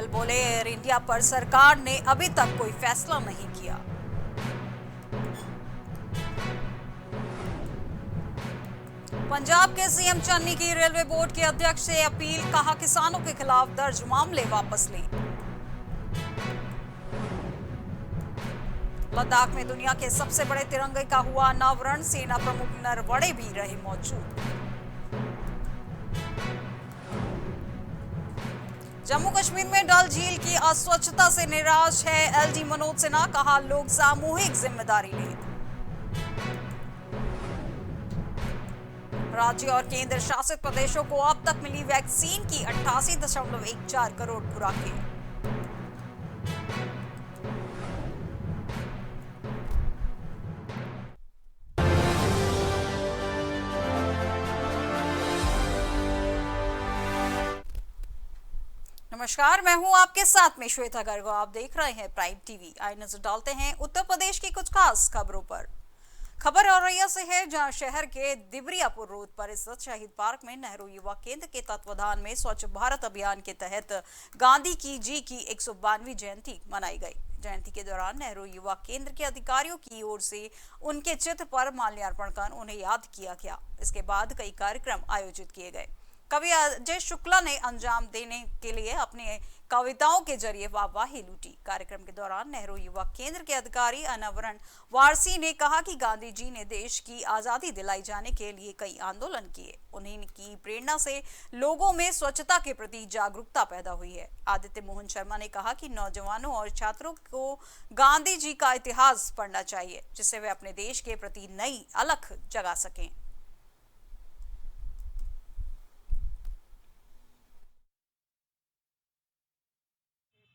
गोयल बोले, air India पर सरकार ने अभी तक कोई फैसला नहीं किया। पंजाब के सीएम चन्नी की रेलवे बोर्ड के अध्यक्ष से अपील, कहा किसानों के खिलाफ दर्ज मामले वापस लें। लद्दाख में दुनिया के सबसे बड़े तिरंगे का हुआ अनावरण, सेना प्रमुख नरवणे भी रहे मौजूद। जम्मू कश्मीर में डल झील की अस्वच्छता से निराश है एलजी मनोज सिन्हा, कहा लोग सामूहिक जिम्मेदारी लें। राज्य और केंद्र शासित प्रदेशों को अब तक मिली वैक्सीन की 88.14 करोड़ खुराकें। नमस्कार, मैं हूं आपके साथ में श्वेता गर्ग। आप देख रहे हैं प्राइम टीवी। आइए नजर डालते हैं उत्तर प्रदेश की कुछ खास खबरों पर। खबर औरैया से है, जहां शहर के दिबरियापुर रोड पर स्थित शहीद पार्क में नेहरू युवा केंद्र के तत्वाधान में स्वच्छ भारत अभियान के तहत गांधी जी की 192वीं जयंती मनाई गई। जयंती के दौरान नेहरू युवा केंद्र के अधिकारियों की ओर से उनके चित्र पर माल्यार्पण कर उन्हें याद किया गया। इसके बाद कई कार्यक्रम आयोजित किए गए। कवि अजय शुक्ला ने अंजाम देने के लिए अपने कविताओं के जरिए वाहवाही लूटी। कार्यक्रम के दौरान नेहरू युवा केंद्र के अधिकारी अनावरण वारसी ने कहा कि गांधी जी ने देश की आजादी दिलाई जाने के लिए कई आंदोलन किए। उन्हीं की प्रेरणा से लोगों में स्वच्छता के प्रति जागरूकता पैदा हुई है। आदित्य मोहन शर्मा ने कहा कि नौजवानों और छात्रों को गांधी जी का इतिहास पढ़ना चाहिए, जिससे वे अपने देश के प्रति नई अलख जगा सकें।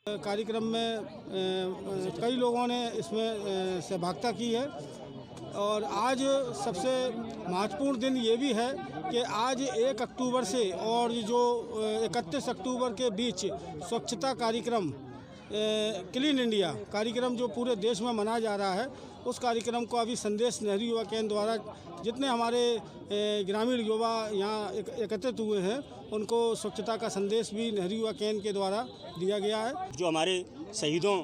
कार्यक्रम में कई लोगों ने इसमें सहभागिता की है और आज सबसे महत्वपूर्ण दिन ये भी है कि आज 1 अक्टूबर से और जो 31 अक्टूबर के बीच स्वच्छता कार्यक्रम क्लीन इंडिया कार्यक्रम जो पूरे देश में मनाया जा रहा है, उस कार्यक्रम को अभी संदेश नेहरू युवा केंद्र द्वारा जितने हमारे ग्रामीण युवा यहाँ एकत्रित हुए हैं, उनको स्वच्छता का संदेश भी नेहरू युवा केंद्र के द्वारा दिया गया है। जो हमारे शहीदों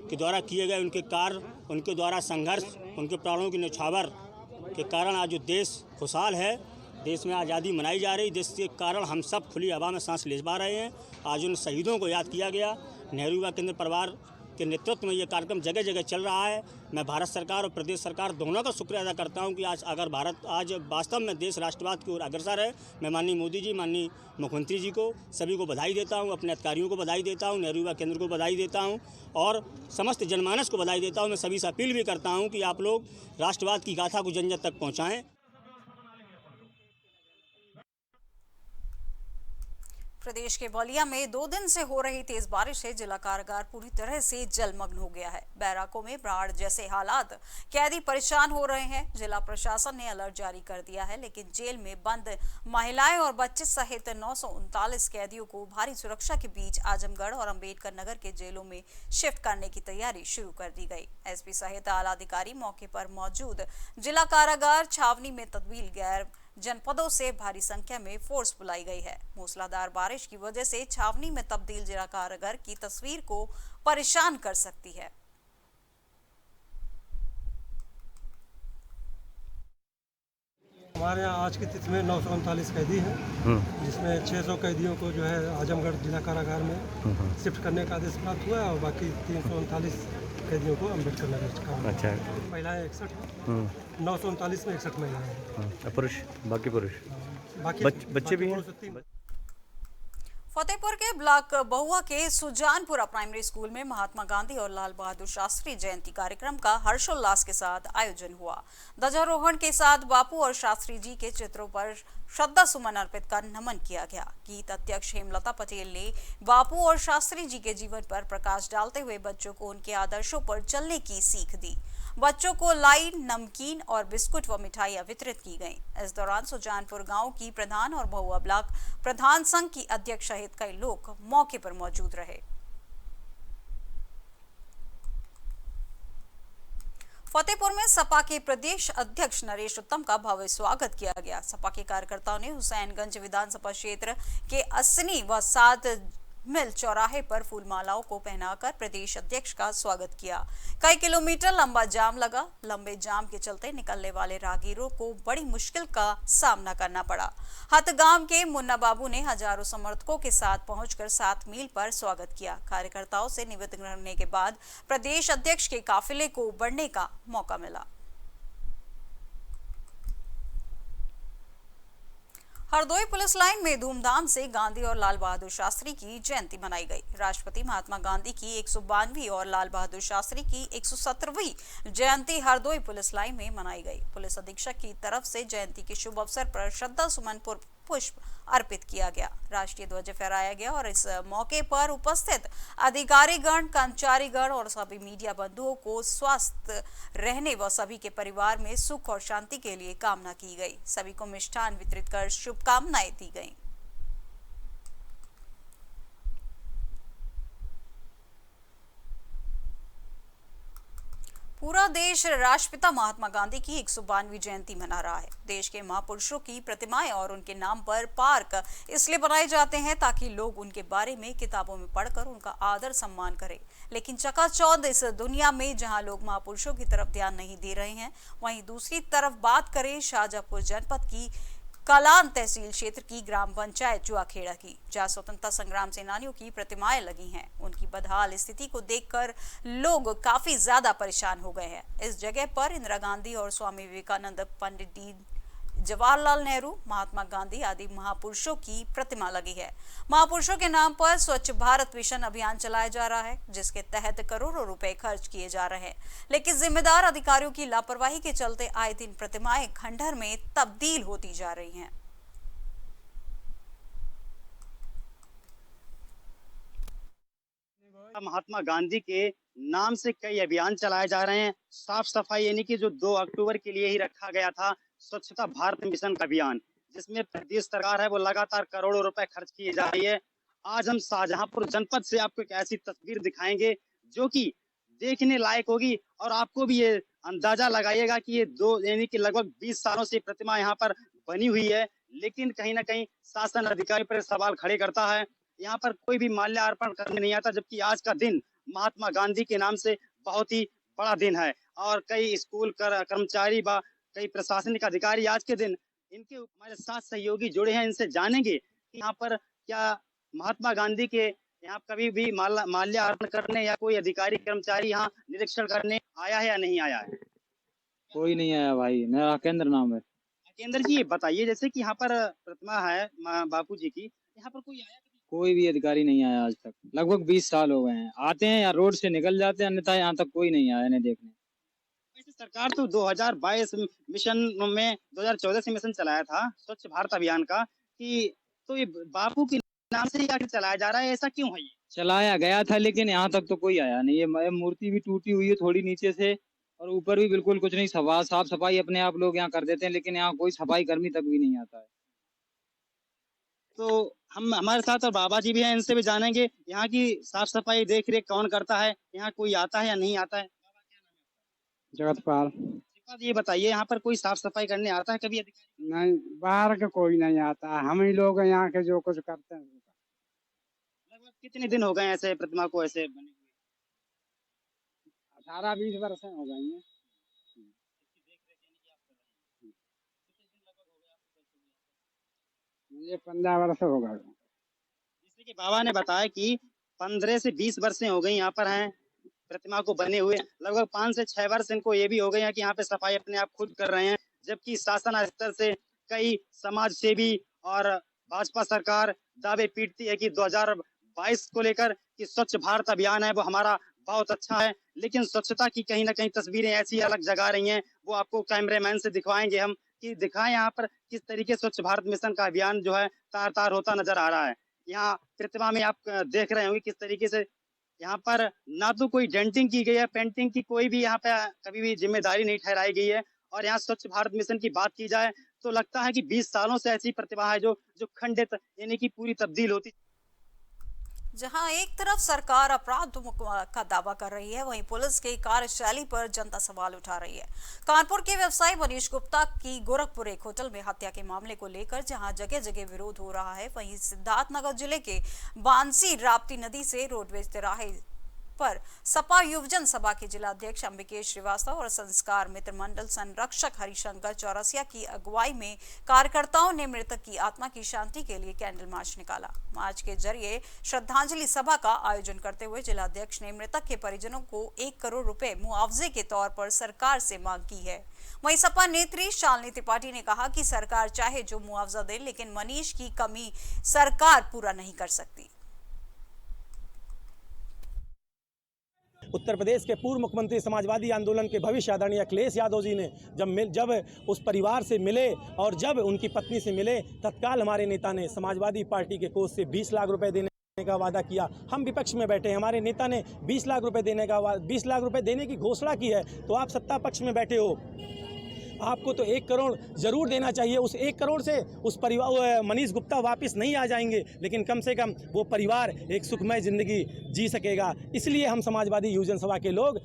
के द्वारा किए गए उनके कार्य, उनके द्वारा संघर्ष, उनके प्राणों की न्यौछावर के कारण आज जो देश खुशहाल है, देश में आज़ादी मनाई जा रही, देश के कारण हम सब खुली हवा में सांस ले पा रहे हैं। आज उन शहीदों को याद किया गया। नेहरू युवा केंद्र परिवार के नेतृत्व में ये कार्यक्रम जगह जगह चल रहा है। मैं भारत सरकार और प्रदेश सरकार दोनों का शुक्रिया अदा करता हूं कि अगर भारत आज वास्तव में देश राष्ट्रवाद की ओर अग्रसर है। मैं माननीय मोदी जी, माननीय मुख्यमंत्री जी को, सभी को बधाई देता हूं, अपने अधिकारियों को बधाई देता हूं, नेहरू युवा केंद्र को बधाई देता हूं और समस्त जनमानस को बधाई देता हूं। मैं सभी से अपील भी करता हूँ कि आप लोग राष्ट्रवाद की गाथा को जन जन तक पहुँचाएँ। प्रदेश के बलिया में 2 दिन से हो रही तेज बारिश से जिला कारागार पूरी तरह से जलमग्न हो गया है। बैराकों में बाढ़ जैसे हालात, कैदी परेशान हो रहे हैं। जिला प्रशासन ने अलर्ट जारी कर दिया है, लेकिन जेल में बंद महिलाएं और बच्चे सहित 939 कैदियों को भारी सुरक्षा के बीच आजमगढ़ और अंबेडकर नगर के जेलों में शिफ्ट करने की तैयारी शुरू कर दी गई। एसपी सहित आला अधिकारी मौके पर मौजूद। जिला कारागार छावनी में तब्दील गैर जनपदों से भारी संख्या में फोर्स बुलाई गई है। मूसलाधार बारिश की वजह से छावनी में तब्दील जिला कारागार की तस्वीर को परेशान कर सकती है। हमारे यहाँ आज की तिथि में 939 कैदी हैं, जिसमें 600 कैदियों को जो है आजमगढ़ जिला कारागार में शिफ्ट करने का आदेश प्राप्त हुआ है और बाकी 339 कैदियों को अम्बेडकर नगर का। अच्छा। महिलाएं 61, 939 में 61 महिलाएं हैं। पुरुष, बाकी पुरुष, बाकी बच्चे भी हैं। फतेहपुर के ब्लॉक बहुआ के सुजानपुरा प्राइमरी स्कूल में महात्मा गांधी और लाल बहादुर शास्त्री जयंती कार्यक्रम का हर्षोल्लास के साथ आयोजन हुआ। ध्वजारोहण के साथ बापू और शास्त्री जी के चित्रों पर श्रद्धा सुमन अर्पित कर नमन किया गया। गीत अध्यक्ष हेमलता पटेल ने बापू और शास्त्री जी के जीवन पर प्रकाश डालते हुए बच्चों को उनके आदर्शों पर चलने की सीख दी। बच्चों को लाई, नमकीन और बिस्कुट व मिठाइयां वितरित की गईं। इस दौरान सुजानपुर गांव की प्रधान और बहुआ ब्लॉक प्रधान संघ की अध्यक्ष सहित कई लोग मौके पर मौजूद रहे। फतेहपुर में सपा के प्रदेश अध्यक्ष नरेश उत्तम का भव्य स्वागत किया गया। सपा के कार्यकर्ताओं ने हुसैनगंज विधानसभा क्षेत्र के 80 व 7 मिल चौराहे पर फूलमालाओं को पहनाकर प्रदेश अध्यक्ष का स्वागत किया। कई किलोमीटर लंबा जाम लगा। लंबे जाम के चलते निकलने वाले राहगीरों को बड़ी मुश्किल का सामना करना पड़ा। हथगाम के मुन्ना बाबू ने हजारों समर्थकों के साथ पहुंचकर 7 मील पर स्वागत किया। कार्यकर्ताओं से निवेदन करने के बाद प्रदेश अध्यक्ष के काफिले को बढ़ने का मौका मिला। हरदोई पुलिस लाइन में धूमधाम से गांधी और लाल बहादुर शास्त्री की जयंती मनाई गई। राष्ट्रपति महात्मा गांधी की 192वीं और लाल बहादुर शास्त्री की 117वीं जयंती हरदोई पुलिस लाइन में मनाई गई। पुलिस अधीक्षक की तरफ से जयंती के शुभ अवसर पर श्रद्धा सुमन पुष्प अर्पित किया गया। राष्ट्रीय ध्वज फहराया गया और इस मौके पर उपस्थित अधिकारीगण, कर्मचारीगण और सभी मीडिया बंधुओं को स्वस्थ रहने व सभी के परिवार में सुख और शांति के लिए कामना की गई। सभी को मिष्ठान वितरित कर शुभकामनाएं दी गईं। पूरा देश राष्ट्रपिता महात्मा गांधी की 192वीं जयंती मना रहा है। देश के महापुरुषों की प्रतिमाएं और उनके नाम पर पार्क इसलिए बनाए जाते हैं ताकि लोग उनके बारे में किताबों में पढ़कर उनका आदर सम्मान करें। लेकिन चकाचौंध इस दुनिया में जहां लोग महापुरुषों की तरफ ध्यान नहीं दे रहे हैं, वहीं दूसरी तरफ बात करें शाहजहांपुर जनपद की कलान तहसील क्षेत्र की ग्राम पंचायत जुआखेड़ा की, जहां स्वतंत्रता संग्राम सेनानियों की प्रतिमाएं लगी हैं। उनकी बदहाल स्थिति को देखकर लोग काफी ज्यादा परेशान हो गए हैं। इस जगह पर इंदिरा गांधी और स्वामी विवेकानंद, पंडित जवाहरलाल नेहरू, महात्मा गांधी आदि महापुरुषों की प्रतिमा लगी है। महापुरुषों के नाम पर स्वच्छ भारत मिशन अभियान चलाया जा रहा है, जिसके तहत करोड़ों रुपए खर्च किए जा रहे हैं। लेकिन जिम्मेदार अधिकारियों की लापरवाही के चलते आए दिन प्रतिमाएं खंडहर में तब्दील होती जा रही हैं। महात्मा गांधी के नाम से कई अभियान चलाए जा रहे हैं। साफ सफाई यानी कि जो 2 अक्टूबर के लिए ही रखा गया था स्वच्छता भारत मिशन का अभियान, जिसमें प्रदेश सरकार है वो लगातार करोड़ों रुपए खर्च किए जा रही है। आज हम शाहजहांपुर जनपद से आपको एक ऐसी तस्वीर दिखाएंगे जो कि देखने लायक होगी और आपको भी ये अंदाजा लगाइएगा कि ये 2 यानी कि लगभग 20 सालों से प्रतिमा यहाँ पर बनी हुई है, लेकिन कहीं ना कहीं शासन अधिकारी पर सवाल खड़े करता है। यहाँ पर कोई भी माल्यार्पण करने नहीं आता, जबकि आज का दिन महात्मा गांधी के नाम से बहुत ही बड़ा दिन है और कई स्कूल कर्मचारी व कई प्रशासनिक अधिकारी आज के दिन इनके हमारे साथ सहयोगी जुड़े हैं। इनसे जानेंगे कि यहाँ पर क्या महात्मा गांधी के यहाँ कभी भी माल्यार्पण करने या कोई अधिकारी कर्मचारी यहाँ निरीक्षण करने आया है या नहीं आया है। कोई नहीं आया भाई, मेरा केंद्र नाम है। केंद्र जी, ये बताइए जैसे कि यहाँ पर प्रतिमा है बापू जी की, यहाँ पर कोई आया? कोई भी अधिकारी नहीं आया आज तक। लगभग 20 साल हो गए हैं। आते हैं या रोड से निकल जाते हैं, अन्यथा यहाँ तक कोई नहीं आया इन्हें देखने। वैसे सरकार तो 2022 मिशन में 2014 से मिशन चलाया था स्वच्छ भारत अभियान का, कि तो ये बापू के नाम से ही आखिर चलाया जा रहा है, ऐसा क्यों है? ये चलाया गया था लेकिन यहाँ तक तो कोई आया नहीं। ये मूर्ति भी टूटी हुई है थोड़ी नीचे से और ऊपर भी बिल्कुल कुछ नहीं। साफ सफाई अपने आप लोग यहाँ कर देते हैं, लेकिन यहाँ कोई सफाई कर्मी तक भी नहीं आता है। तो हम हमारे साथ और बाबा जी भी हैं, इनसे भी जानेंगे यहाँ की साफ सफाई देख रेख कौन करता है, यहाँ कोई आता है या नहीं आता है। जगतपाल। ये बताइए यहाँ पर कोई साफ सफाई करने आता है कभी अधिकारी? नहीं, बाहर के कोई नहीं आता, हम ही लोग यहाँ के जो कुछ करते हैं। लगभग कितने दिन हो गए ऐसे प्रतिमा को ऐसे बने हुए? 18-20 वर्ष हो गए हैं। मुझे 15 वर्ष हो गए। जैसे कि बाबा ने बताया कि 15 से 20 वर्षें हो गई यहाँ पर हैं प्रतिमा को बने हुए। लगभग 5 से 6 वर्ष इनको ये भी हो गए हैं कि यहाँ पे सफाई अपने आप खुद कर रहे हैं, जबकि शासन स्तर से कई समाज सेवी और भाजपा सरकार दावे पीटती है कि 2022 को लेकर कि स्वच्छ भारत अभियान है वो हमारा बहुत अच्छा है, लेकिन स्वच्छता की कहीं ना कहीं तस्वीरें ऐसी अलग जगा रही हैं। वो आपको कैमरामैन से दिखवाएंगे हम कि दिखाएं यहाँ पर किस तरीके स्वच्छ भारत मिशन का अभियान जो है तार तार होता नजर आ रहा है। यहाँ प्रतिमा में आप देख रहे होंगे किस तरीके से यहाँ पर ना तो कोई डेंटिंग की गई है, पेंटिंग की कोई भी यहाँ पे कभी भी जिम्मेदारी नहीं ठहराई गई है। और यहाँ स्वच्छ भारत मिशन की बात की जाए तो लगता है कि 20 सालों से ऐसी प्रतिभा है जो खंडित यानी कि पूरी तब्दील होती। जहां एक तरफ सरकार अपराध मुक्त का दावा कर रही है, वहीं पुलिस की कार्यशैली पर जनता सवाल उठा रही है। कानपुर के व्यवसायी मनीष गुप्ता की गोरखपुर एक होटल में हत्या के मामले को लेकर जहां जगह जगह विरोध हो रहा है, वहीं सिद्धार्थनगर जिले के बांसी राप्ती नदी से रोडवेज तिराहे पर सपा युवजन सभा के जिला अध्यक्ष अंबिकेश श्रीवास्तव और संस्कार मित्र मंडल संरक्षक हरिशंकर चौरसिया की अगुवाई में कार्यकर्ताओं ने मृतक की आत्मा की शांति के लिए कैंडल मार्च निकाला। मार्च के जरिए श्रद्धांजलि सभा का आयोजन करते हुए जिला अध्यक्ष ने मृतक के परिजनों को 1 करोड़ रुपए मुआवजे के तौर पर सरकार से मांग की है। वहीं सपा नेत्री शालिनी त्रिपाठी ने कहा कि सरकार चाहे जो मुआवजा दे, लेकिन मनीष की कमी सरकार पूरा नहीं कर सकती। उत्तर प्रदेश के पूर्व मुख्यमंत्री समाजवादी आंदोलन के भविष्य आदरणीय अखिलेश यादव जी ने जब उस परिवार से मिले और जब उनकी पत्नी से मिले, तत्काल हमारे नेता ने समाजवादी पार्टी के कोष से 20 लाख रुपए देने का वादा किया। हम विपक्ष में बैठे, हमारे नेता ने 20 लाख रुपए देने की घोषणा की है, तो आप सत्ता पक्ष में बैठे हो, आपको तो 1 करोड़ जरूर देना चाहिए। उस 1 करोड़ से उस परिवार मनीष गुप्ता वापस नहीं आ जाएंगे, लेकिन कम से कम वो परिवार एक सुखमय जिंदगी जी सकेगा। इसलिए हम समाजवादी युवजन सभा के लोग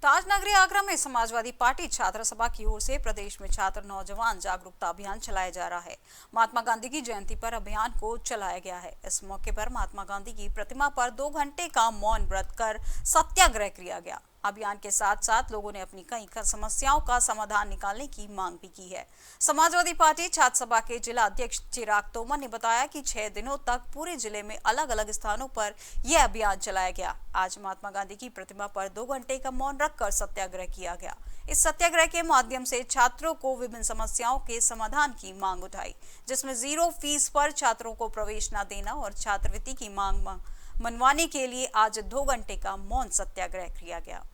ताजनगरी आगरा में समाजवादी पार्टी छात्र सभा की ओर से प्रदेश में छात्र नौजवान जागरूकता अभियान चलाया जा रहा है। महात्मा गांधी की जयंती पर अभियान को चलाया गया है। इस मौके पर महात्मा गांधी की प्रतिमा पर 2 घंटे का मौन व्रत कर सत्याग्रह किया गया। अभियान के साथ साथ लोगों ने अपनी कई समस्याओं का समाधान निकालने की मांग भी की है। समाजवादी पार्टी छात्र सभा के जिला अध्यक्ष चिराग तोमर ने बताया कि 6 दिनों तक पूरे जिले में अलग अलग स्थानों पर यह अभियान चलाया गया। आज महात्मा गांधी की प्रतिमा पर 2 घंटे का मौन रखकर सत्याग्रह किया गया। इस सत्याग्रह के माध्यम से छात्रों को विभिन्न समस्याओं के समाधान की मांग उठाई, जिसमें 0 फीस पर छात्रों को प्रवेश न देना और छात्रवृत्ति की मांग मनवाने के लिए आज 2 घंटे का मौन सत्याग्रह किया गया।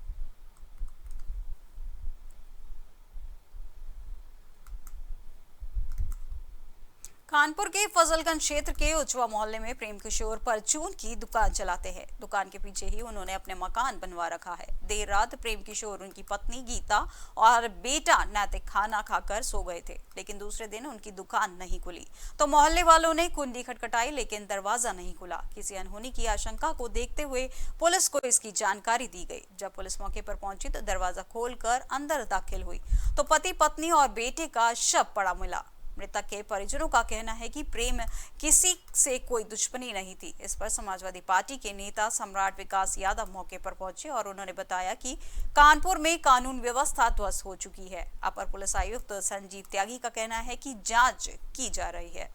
कानपुर के फजलगंज क्षेत्र के उचवा मोहल्ले में प्रेम किशोर परचून की दुकान चलाते हैं। दुकान के पीछे ही उन्होंने अपने मकान बनवा रखा है। देर रात प्रेम किशोर, उनकी पत्नी गीता और बेटा नैतिक खाना खाकर सो गए थे, लेकिन दूसरे दिन उनकी दुकान नहीं खुली तो मोहल्ले वालों ने कुंडी खटखटाई, लेकिन दरवाजा नहीं खुला। किसी अनहोनी की आशंका को देखते हुए पुलिस को इसकी जानकारी दी गई। जब पुलिस मौके पर पहुंची तो दरवाजा खोलकर अंदर दाखिल हुई तो पति, पत्नी और बेटे का शव पड़ा मिला। मृतक के परिजनों का कहना है कि प्रेम किसी से कोई दुश्मनी नहीं थी। इस पर समाजवादी पार्टी के नेता सम्राट विकास यादव मौके पर पहुंचे और उन्होंने बताया कि कानपुर में कानून व्यवस्था ध्वस्त हो चुकी है। अपर पुलिस आयुक्त संजीव त्यागी का कहना है कि जांच की जा रही है।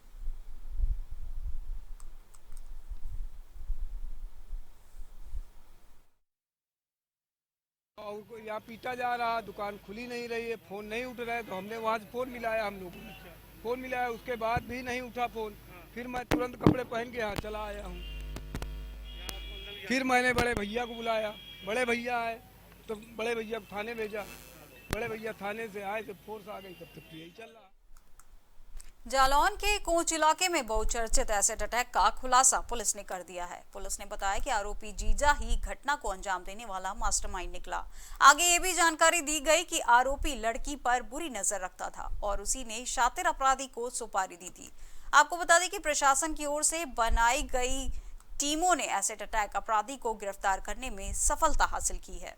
और यहाँ पीटा जा रहा, दुकान खुली नहीं रही है, फोन नहीं उठ रहा है, तो हमने वहाँ से फोन मिलाया, हम लोगों ने फोन मिलाया, उसके बाद भी नहीं उठा फोन। फिर मैं तुरंत कपड़े पहन के यहाँ चला आया हूँ। फिर मैंने बड़े भैया को बुलाया, बड़े भैया आए तो बड़े भैया को थाने भेजा, बड़े भैया थाने से आए तो फोर्स आ गई, तब तक यही चल रहा। जालौन के कोच इलाके में बहुचर्चित एसिड अटैक का खुलासा पुलिस ने कर दिया है। पुलिस ने बताया कि आरोपी जीजा ही घटना को अंजाम देने वाला मास्टरमाइंड निकला। आगे ये भी जानकारी दी गई कि आरोपी लड़की पर बुरी नजर रखता था और उसी ने शातिर अपराधी को सुपारी दी थी। आपको बता दें कि प्रशासन की ओर से बनाई गई टीमों ने एसिड अटैक अपराधी को गिरफ्तार करने में सफलता हासिल की है।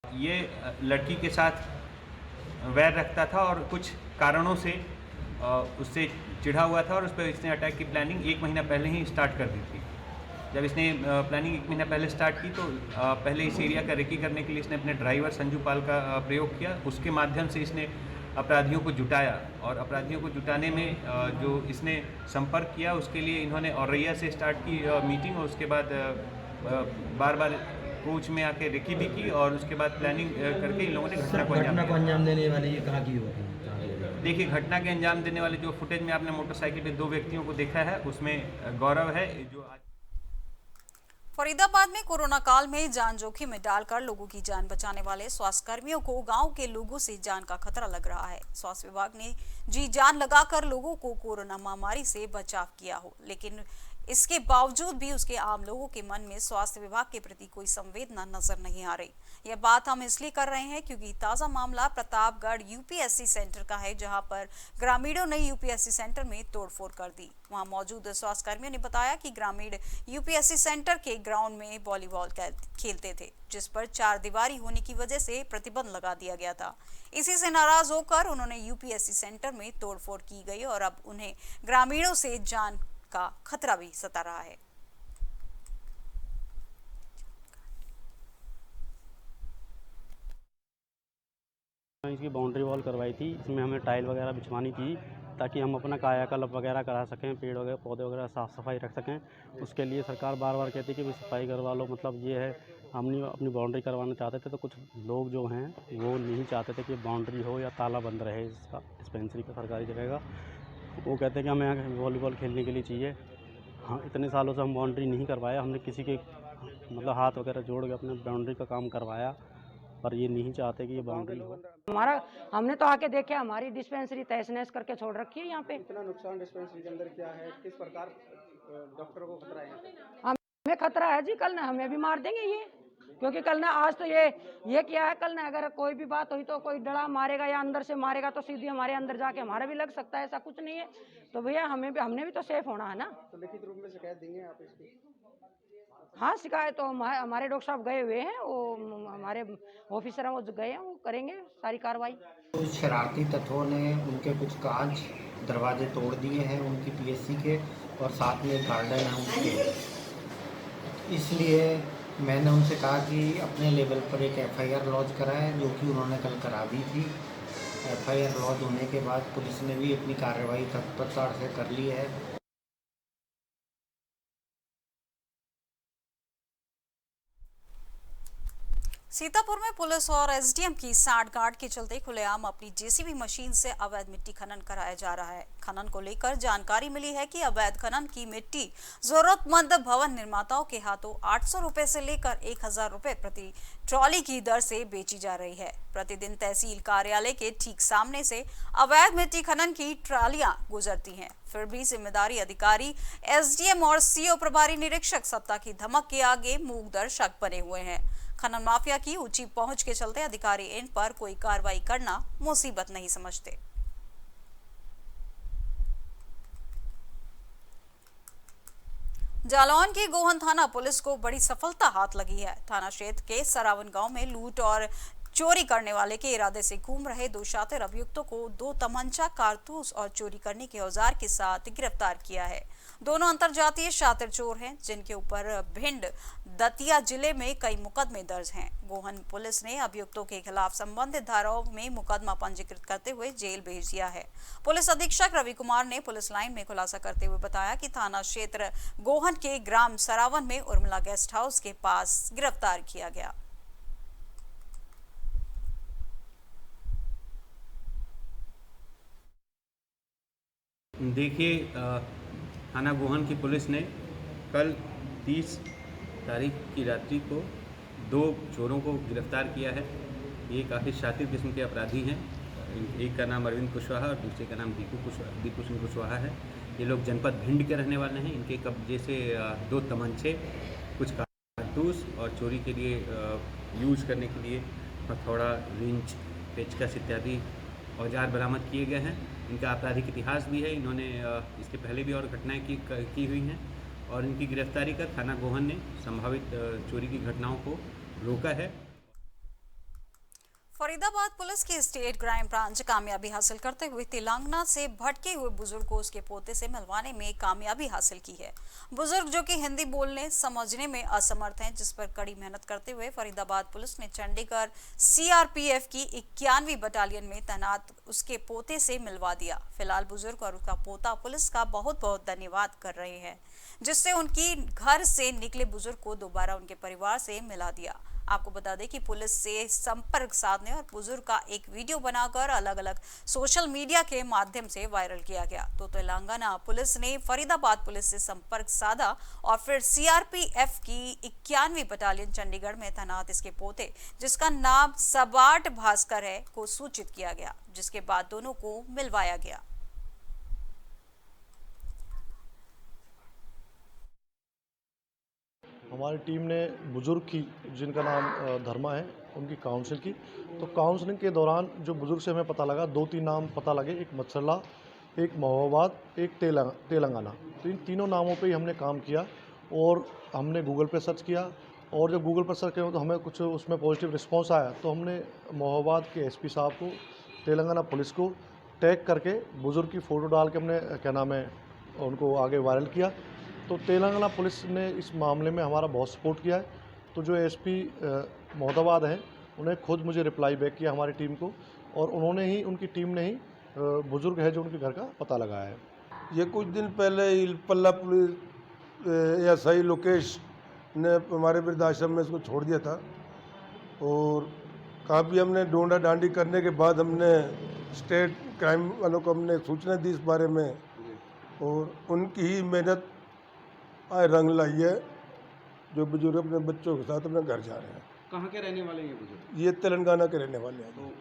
ये लड़की के साथ वैर रखता था और कुछ कारणों से उससे चिढ़ा हुआ था और उस पर इसने अटैक की प्लानिंग 1 महीना पहले ही स्टार्ट कर दी थी। जब इसने प्लानिंग 1 महीना पहले स्टार्ट की तो पहले इस एरिया का रेकी करने के लिए इसने अपने ड्राइवर संजू पाल का प्रयोग किया। उसके माध्यम से इसने अपराधियों को जुटाया और अपराधियों को जुटाने में जो इसने संपर्क किया उसके लिए इन्होंने औरैया से स्टार्ट की मीटिंग और उसके बाद बार बार कोच में आके रेकी भी की और उसके बाद प्लानिंग करके इन लोगों ने घटना को अंजाम देने वाले ये कहाँ की होगी। देखिए, घटना के अंजाम देने वाले जो फुटेज में आपने मोटरसाइकिल पे 2 व्यक्तियों को देखा है उसमें गौरव है जो फरीदाबाद में कोरोना काल में जान जोखिम में डालकर लोगों की जान बचाने वाले स्वास्थ्य कर्मियों को गांव के लोगों से जान का खतरा लग रहा है। स्वास्थ्य विभाग ने जी जान लगाकर लोगों को कोरोना महामारी से बचाव किया हो, लेकिन इसके बावजूद भी उसके आम लोगों के मन में स्वास्थ्य विभाग के प्रति कोई संवेदना नजर नहीं आ रही। यह बात हम इसलिए कर रहे हैं क्योंकि ताजा मामला प्रतापगढ़ यूपीएससी सेंटर का है, जहां पर ग्रामीणों ने यूपीएससी सेंटर में तोड़फोड़ कर दी। वहां मौजूद स्वास्थ्य कर्मियों ने बताया कि ग्रामीण यूपीएससी सेंटर के ग्राउंड में वॉलीबॉल खेलते थे, जिस पर 4 दीवारी होने की वजह से प्रतिबंध लगा दिया गया था। इसी से नाराज होकर उन्होंने यूपीएससी सेंटर में तोड़फोड़ की गई और अब उन्हें ग्रामीणों से जान का खतरा भी सता रहा है। इसकी बाउंड्री वॉल करवाई थी, इसमें हमें टाइल वगैरह बिछवानी थी ताकि हम अपना कायाकल्प वगैरह करा सकें, पेड़ वगैरह पौधे वगैरह साफ़ सफाई रख सकें। उसके लिए सरकार बार बार कहती है कि भाई सफाई करवा लो। मतलब ये है, हम नहीं अपनी बाउंड्री करवाना चाहते थे, तो कुछ लोग जो हैं वो नहीं चाहते थे कि बाउंड्री हो या ताला बंद रहे इसका, डिस्पेंसरी का सरकारी जगह का। वो कहते हैं कि हमें यहाँ वॉलीबॉल खेलने के लिए चाहिए। हाँ, इतने सालों से हम बाउंड्री नहीं करवाया, हमने किसी के मतलब हाथ वगैरह जोड़ के अपने बाउंड्री का काम करवाया, पर ये नहीं चाहते कि ये बाउंड्री हो। हमने तो आके देखे, हमारी डिस्पेंसरी तहस नहस करके छोड़ रखी है। यहाँ पे इतना नुकसान डिस्पेंसरी के अंदर क्या है, किस प्रकार डॉक्टरों को खतरा है? हमें खतरा है जी, कल ना हमें भी मार देंगे ये, क्योंकि कल ना, आज तो ये क्या है, कल ना अगर कोई भी बात हुई तो कोई डरा मारेगा या अंदर से मारेगा तो सीधी हमारे अंदर जाके हमारा भी लग सकता है। ऐसा कुछ नहीं है, तो भैया हमने भी तो सेफ होना है ना। तो लिखित रूप में शिकायत देंगे आप इसकी? हाँ, शिकायत तो हमारे डॉक्टर साहब गए हुए हैं, वो हमारे ऑफिसर हैं, वो गए हैं, वो करेंगे सारी कार्रवाई। कुछ शरारती तत्वों ने उनके कुछ कांच दरवाजे तोड़ दिए हैं उनकी पीएससी के, और साथ में गार्डन है उनके। इसलिए मैंने उनसे कहा कि अपने लेवल पर एक एफआईआर लॉन्च कराएं, जो कि उन्होंने कल करा दी थी। एफआईआर लॉन्च होने के बाद पुलिस ने भी अपनी कार्रवाई तत्परता से कर ली है। सीतापुर में पुलिस और एसडीएम की सांठगांठ के चलते खुलेआम अपनी जेसीबी मशीन से अवैध मिट्टी खनन कराया जा रहा है। खनन को लेकर जानकारी मिली है कि अवैध खनन की मिट्टी जरूरतमंद भवन निर्माताओं के हाथों 800 रुपए से लेकर 1000 रुपए प्रति ट्रॉली की दर से बेची जा रही है। प्रतिदिन तहसील कार्यालय के ठीक सामने से अवैध मिट्टी खनन की ट्रालियां गुजरती हैं, फिर भी जिम्मेदारी अधिकारी एसडीएम और सीओ प्रभारी निरीक्षक सत्ता की धमक के आगे मूक दर्शक बने हुए हैं। खनन माफिया की ऊंची पहुंच के चलते अधिकारी इन पर कोई कार्रवाई करना मुसीबत नहीं समझते। जालौन की गोहन थाना पुलिस को बड़ी सफलता हाथ लगी है। थाना क्षेत्र के सरावन गांव में लूट और चोरी करने वाले के इरादे से घूम रहे 2 शातिर अभियुक्तों को 2 तमंचा, कारतूस और चोरी करने के औजार के साथ गिरफ्तार किया है। दोनों अंतरजातीय शातिर चोर हैं, जिनके ऊपर भिंड दतिया जिले में कई मुकदमे दर्ज हैं। गोहन पुलिस ने अभियुक्तों के खिलाफ संबंधित धाराओं में मुकदमा पंजीकृत करते हुए जेल भेज दिया है। पुलिस अधीक्षक रवि कुमार ने पुलिस लाइन में खुलासा करते हुए बताया कि थाना क्षेत्र गोहन के ग्राम सरावन में उर्मिला गेस्ट हाउस के पास गिरफ्तार किया गया। देखिए, थाना गोहन की पुलिस ने कल 30 तारीख की रात्रि को 2 चोरों को गिरफ्तार किया है। ये काफ़ी शातिर किस्म के अपराधी हैं। एक का नाम अरविंद कुशवाहा और दूसरे का नाम दीपू सिंह कुशवाहा है। ये लोग जनपद भिंड के रहने वाले हैं। इनके कब्जे से 2 तमंचे, कुछ कारतूस और चोरी के लिए यूज करने के लिए हथौड़ा, रिंच, पेचकस इत्यादि औजार बरामद किए गए हैं। इनका आपराधिक इतिहास भी है। इन्होंने इसके पहले भी और घटनाएं की हुई हैं और इनकी गिरफ्तारी कर थाना गोहन ने संभावित चोरी की घटनाओं को रोका है। फरीदाबाद पुलिस की स्टेट क्राइम ब्रांच कामयाबी हासिल करते हुए तेलंगाना से भटके हुए बुजुर्ग को उसके पोते से मिलवाने में कामयाबी हासिल की है। बुजुर्ग जो कि हिंदी बोलने समझने में असमर्थ हैं, जिस पर कड़ी मेहनत करते हुए फरीदाबाद पुलिस ने चंडीगढ़ सीआरपीएफ की 91वीं बटालियन में तैनात उसके पोते से मिलवा दिया। फिलहाल बुजुर्ग और उसका पोता पुलिस का बहुत बहुत धन्यवाद कर रहे हैं, जिससे उनकी घर से निकले बुजुर्ग को दोबारा उनके परिवार से मिला दिया। आपको बता दें कि पुलिस से संपर्क साधने और बुजुर्ग का एक वीडियो बनाकर अलग अलग सोशल मीडिया के माध्यम से वायरल किया गया। तो तेलंगाना पुलिस ने फरीदाबाद पुलिस से संपर्क साधा और फिर सीआरपीएफ की 91वीं बटालियन चंडीगढ़ में तैनात इसके पोते, जिसका नाम सबाट भास्कर है, को सूचित किया गया, जिसके बाद दोनों को मिलवाया गया। हमारी टीम ने बुज़ुर्ग की, जिनका नाम धर्मा है, उनकी काउंसिल की। तो काउंसलिंग के दौरान जो बुज़ुर्ग से हमें पता लगा, 2-3 नाम पता लगे, एक मच्छरला, एक महोबाद, एक तेलंगाना। तो इन तीनों नामों पे ही हमने काम किया और हमने गूगल पे सर्च किया, और जब गूगल पर सर्च किया तो हमें कुछ उसमें पॉजिटिव रिस्पांस आया। तो हमने महोबाद के एसपी साहब को, तेलंगाना पुलिस को टैग करके बुज़ुर्ग की फ़ोटो डाल के हमने क्या नाम है उनको आगे वायरल किया। तो तेलंगाना पुलिस ने इस मामले में हमारा बहुत सपोर्ट किया है। तो जो एसपी मोहदाबाद हैं, उन्हें खुद मुझे रिप्लाई बैक किया हमारी टीम को, और उन्होंने ही, उनकी टीम ने ही बुज़ुर्ग है जो उनके घर का पता लगाया है। ये कुछ दिन पहले इलपल्ला पुलिस एसआई लोकेश ने हमारे वृद्धाश्रम में इसको छोड़ दिया था, और काफ़ी हमने ढूंढा डांडी करने के बाद हमने स्टेट क्राइम वालों को हमने सूचना दी इस बारे में, और उनकी ही मेहनत आज रंग लाई है। जो बुजुर्ग अपने बच्चों के साथ अपने घर जा रहे हैं। कहाँ के रहने वाले हैं बुजुर्ग? ये तेलंगाना के रहने वाले हैं।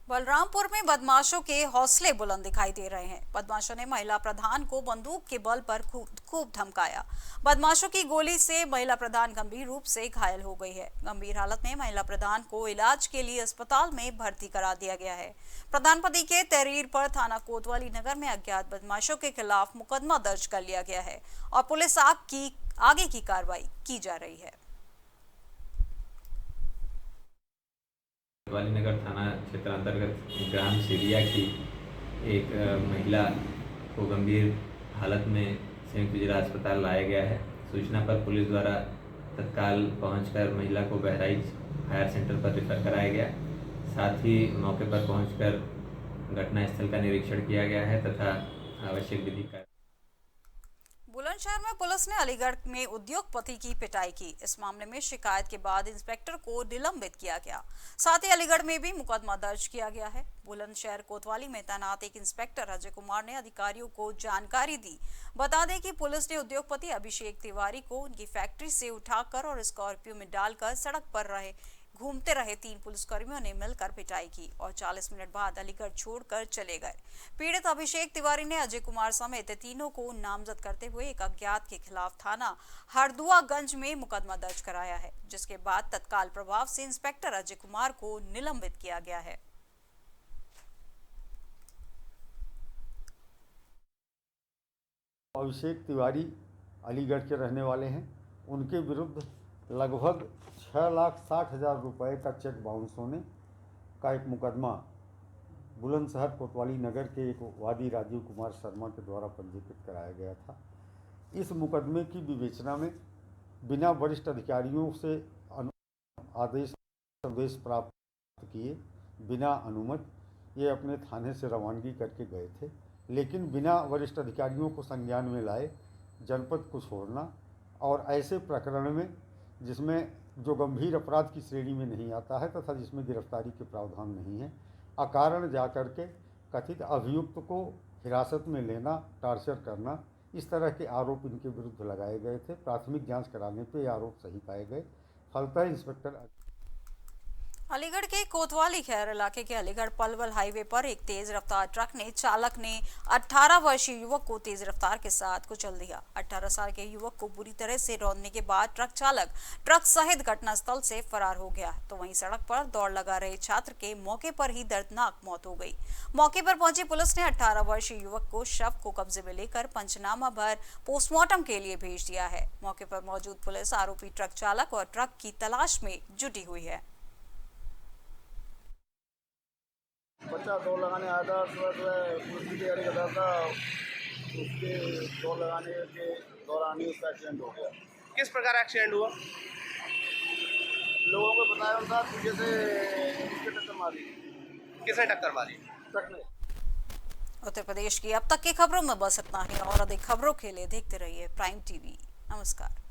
बलरामपुर में बदमाशों के हौसले बुलंद दिखाई दे रहे हैं। बदमाशों ने महिला प्रधान को बंदूक के बल पर खूब धमकाया। बदमाशों की गोली से महिला प्रधान गंभीर रूप से घायल हो गई है। गंभीर हालत में महिला प्रधान को इलाज के लिए अस्पताल में भर्ती करा दिया गया है। प्रधान पति के तहरीर पर थाना कोतवाली नगर में अज्ञात बदमाशों के खिलाफ मुकदमा दर्ज कर लिया गया है और पुलिस आगे की कार्रवाई की जा रही है। कोतवाली नगर थाना क्षेत्र अंतर्गत ग्राम सिरिया की एक महिला को गंभीर हालत में संयुक्त जिला अस्पताल लाया गया है। सूचना पर पुलिस द्वारा तत्काल पहुंचकर महिला को बहराइच फायर सेंटर पर रेफर कराया गया। साथ ही मौके पर पहुंचकर घटनास्थल का निरीक्षण किया गया है तथा आवश्यक विधि का। बुलंदशहर में पुलिस ने अलीगढ़ में उद्योगपति की पिटाई की। इस मामले में शिकायत के बाद इंस्पेक्टर को निलंबित किया गया। साथ ही अलीगढ़ में भी मुकदमा दर्ज किया गया है। बुलंदशहर कोतवाली में तैनात एक इंस्पेक्टर अजय कुमार ने अधिकारियों को जानकारी दी। बता दें कि पुलिस ने उद्योगपति अभिषेक तिवारी को उनकी फैक्ट्री से उठाकर और स्कॉर्पियो में डालकर सड़क पर घूमते रहे 3 पुलिसकर्मियों ने मिलकर पिटाई की और 40 मिनट बाद अलीगढ़ छोड़कर चले गए। पीड़ित अभिषेक तिवारी ने अजय कुमार समेत तीनों को नामजद करते हुए एक अज्ञात के खिलाफ थाना हरदुआगंज में मुकदमा दर्ज कराया है, जिसके बाद तत्काल प्रभाव से इंस्पेक्टर अजय कुमार को निलंबित किया गया है। अभिषेक तिवारी अलीगढ़ के रहने वाले हैं। उनके विरुद्ध लगभग 6,60,000 रुपए का चेक बाउंस होने का एक मुकदमा बुलंदशहर कोतवाली नगर के एक वादी राजीव कुमार शर्मा के द्वारा पंजीकृत कराया गया था। इस मुकदमे की विवेचना में बिना वरिष्ठ अधिकारियों से आदेश प्राप्त किए, बिना अनुमति ये अपने थाने से रवानगी करके गए थे, लेकिन बिना वरिष्ठ अधिकारियों को संज्ञान में लाए जनपद को छोड़ना और ऐसे प्रकरण में जिसमें जो गंभीर अपराध की श्रेणी में नहीं आता है तथा जिसमें गिरफ्तारी के प्रावधान नहीं है, अकारण जाकर के कथित अभियुक्त को हिरासत में लेना, टार्चर करना, इस तरह के आरोप इनके विरुद्ध लगाए गए थे। प्राथमिक जांच कराने पे ये आरोप सही पाए गए। फलतः इंस्पेक्टर अलीगढ़ के कोतवाली खैर इलाके के अलीगढ़ पलवल हाईवे पर एक तेज रफ्तार ट्रक ने चालक ने 18 वर्षीय युवक को तेज रफ्तार के साथ कुचल दिया। 18 साल के युवक को बुरी तरह से रौंदने के बाद ट्रक चालक ट्रक सहित घटनास्थल से फरार हो गया। तो वहीं सड़क पर दौड़ लगा रहे छात्र के मौके पर ही दर्दनाक मौत हो गई। मौके पर पहुंची पुलिस ने 18 वर्षीय युवक को शव को कब्जे में लेकर पंचनामा भर पोस्टमार्टम के लिए भेज दिया है। मौके पर मौजूद पुलिस आरोपी ट्रक चालक और ट्रक की तलाश में जुटी हुई है। बच्चा दौड़ लगाने आया था, सुबह पुलिस की तैयारी कर रहा था। उसके दौड़ लगाने के दौरान ही उसका एक्सीडेंट हो गया। किस प्रकार एक्सीडेंट हुआ? लोगों को बताया उनका पीछे से उसके टक्कर मारी। किसने टक्कर मारी? ट्रक ने। उत्तर प्रदेश की अब तक की खबरों में बस इतना ही और अधिक खबरों के लिए देखते रहिए प्राइम टीवी। नमस्कार।